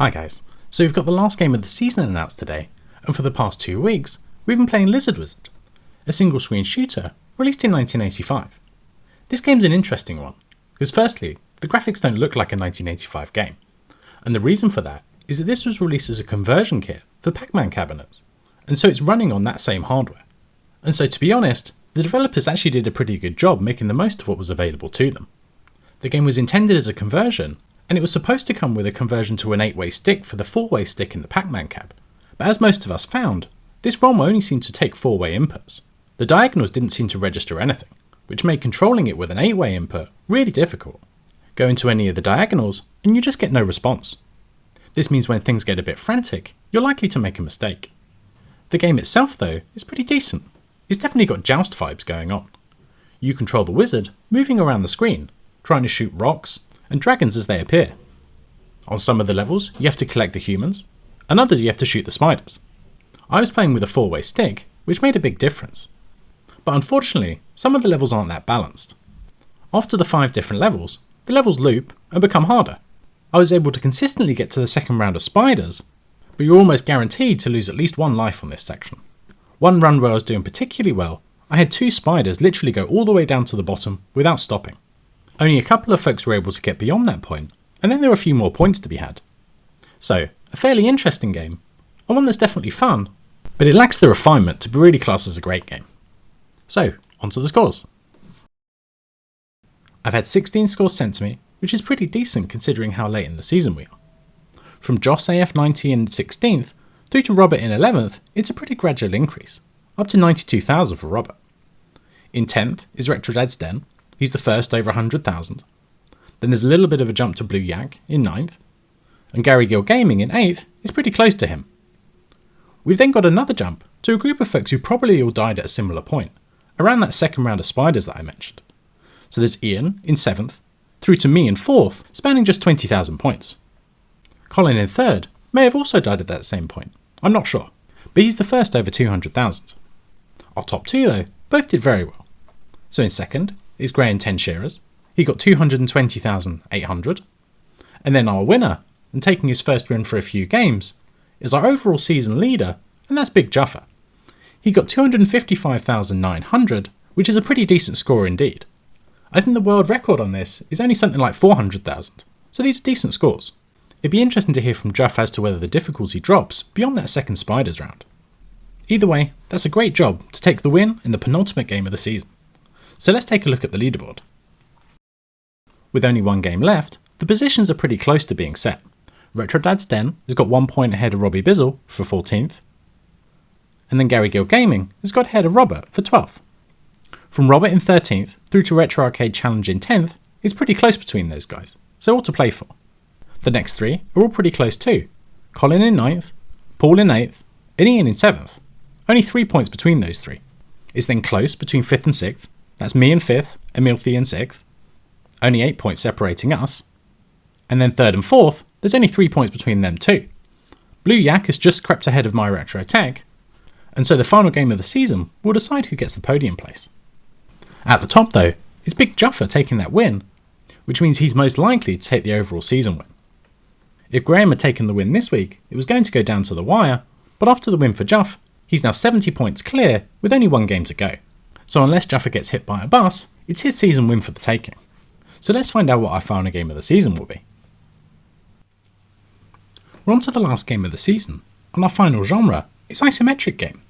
Hi guys, so we've got the last game of the season announced today, and for the past 2 weeks, we've been playing Lizard Wizard, a single screen shooter released in 1985. This game's an interesting one, because firstly, the graphics don't look like a 1985 game, and the reason for that is that this was released as a conversion kit for Pac-Man cabinets, and so it's running on that same hardware. And so to be honest, the developers actually did a pretty good job making the most of what was available to them. The game was intended as a conversion, and it was supposed to come with a conversion to an 8-way stick for the 4-way stick in the Pac-Man cab, but as most of us found, this ROM only seemed to take 4-way inputs. The diagonals didn't seem to register anything, which made controlling it with an 8-way input really difficult. Go into any of the diagonals, and you just get no response. This means when things get a bit frantic, you're likely to make a mistake. The game itself though, is pretty decent. It's definitely got Joust vibes going on. You control the wizard, moving around the screen, trying to shoot rocks, and dragons as they appear. On some of the levels, you have to collect the humans, and others you have to shoot the spiders. I was playing with a 4-way stick, which made a big difference. But unfortunately, some of the levels aren't that balanced. After the 5 different levels, the levels loop and become harder. I was able to consistently get to the second round of spiders, but you're almost guaranteed to lose at least 1 life on this section. One run where I was doing particularly well, I had 2 spiders literally go all the way down to the bottom without stopping. Only a couple of folks were able to get beyond that point, and then there were a few more points to be had. So, a fairly interesting game, and one that's definitely fun, but it lacks the refinement to be really classed as a great game. So, on to the scores. I've had 16 scores sent to me, which is pretty decent considering how late in the season we are. From Joss AF90 in 16th, through to Robert in 11th, it's a pretty gradual increase, up to 92,000 for Robert. In 10th is Retro Dad's Den. He's the first over 100,000. Then there's a little bit of a jump to Blue Yak in 9th, and Gary Gill Gaming in 8th is pretty close to him. We've then got another jump to a group of folks who probably all died at a similar point, around that second round of spiders that I mentioned. So there's Ian in 7th, through to me in 4th, spanning just 20,000 points. Colin in 3rd may have also died at that same point, I'm not sure, but he's the first over 200,000. Our top 2 though, both did very well. So in 2nd is Gray and 10 Shearers. He got 220,800. And then our winner, and taking his first win for a few games, is our overall season leader, and that's Big Juffer. He got 255,900, which is a pretty decent score indeed. I think the world record on this is only something like 400,000, so these are decent scores. It'd be interesting to hear from Juff as to whether the difficulty drops beyond that second Spiders round. Either way, that's a great job to take the win in the penultimate game of the season. So let's take a look at the leaderboard. With only 1 game left, the positions are pretty close to being set. Retro Dad's Den has got 1 point ahead of Robbie Bizzle for 14th, and then Gary Gill Gaming has got ahead of Robert for 12th. From Robert in 13th through to Retro Arcade Challenge in 10th is pretty close between those guys, so all to play for. The next 3 are all pretty close too. Colin in 9th, Paul in 8th, and Ian in 7th. Only 3 points between those 3. It's then close between 5th and 6th. That's me in 5th, and Milthy in 6th. Only 8 points separating us. And then 3rd and 4th, there's only 3 points between them too. Blue Yak has just crept ahead of my Retro Tech, and so the final game of the season will decide who gets the podium place. At the top though, is Big Juffer taking that win, which means he's most likely to take the overall season win. If Graham had taken the win this week, it was going to go down to the wire, but after the win for Juff, he's now 70 points clear with only 1 game to go. So unless Juffer gets hit by a bus, it's his season win for the taking. So let's find out what our final game of the season will be. We're on to the last game of the season, and our final genre is isometric game.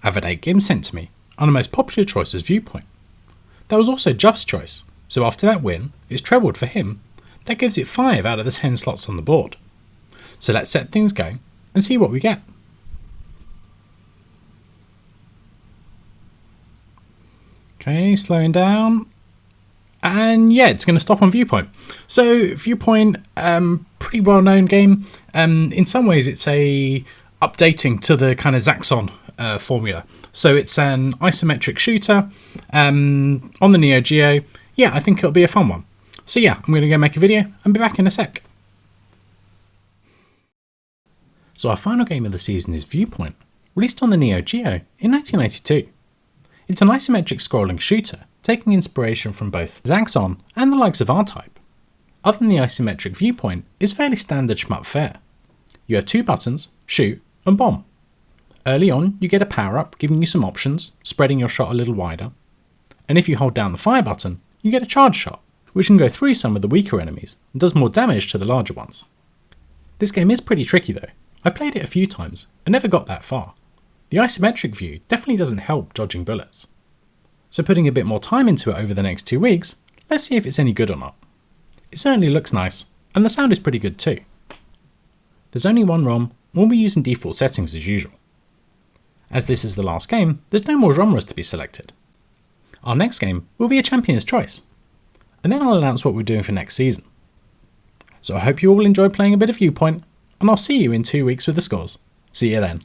I've had 8 games sent to me, and the most popular choice was Viewpoint. That was also Juff's choice, so after that win, it's trebled for him. That gives it 5 out of the 10 slots on the board. So let's set things going and see what we get. Okay, slowing down. And yeah, it's going to stop on Viewpoint. So Viewpoint, pretty well known game. In some ways it's a updating to the kind of Zaxxon formula. So it's an isometric shooter on the Neo Geo. Yeah, I think it'll be a fun one. So yeah, I'm going to go make a video and be back in a sec. So our final game of the season is Viewpoint, released on the Neo Geo in 1992. It's an isometric scrolling shooter, taking inspiration from both Zaxxon and the likes of R-Type. Other than the isometric Viewpoint, it's fairly standard shmup fare. You have 2 buttons, shoot and bomb. Early on, you get a power up giving you some options, spreading your shot a little wider. And if you hold down the fire button, you get a charge shot, which can go through some of the weaker enemies and does more damage to the larger ones. This game is pretty tricky though. I've played it a few times and never got that far. The isometric view definitely doesn't help dodging bullets. So putting a bit more time into it over the next 2 weeks, let's see if it's any good or not. It certainly looks nice, and the sound is pretty good too. There's only one ROM, and we'll be using default settings as usual. As this is the last game, there's no more genres to be selected. Our next game will be a champion's choice, and then I'll announce what we're doing for next season. So I hope you all enjoyed playing a bit of Viewpoint, and I'll see you in 2 weeks with the scores. See you then.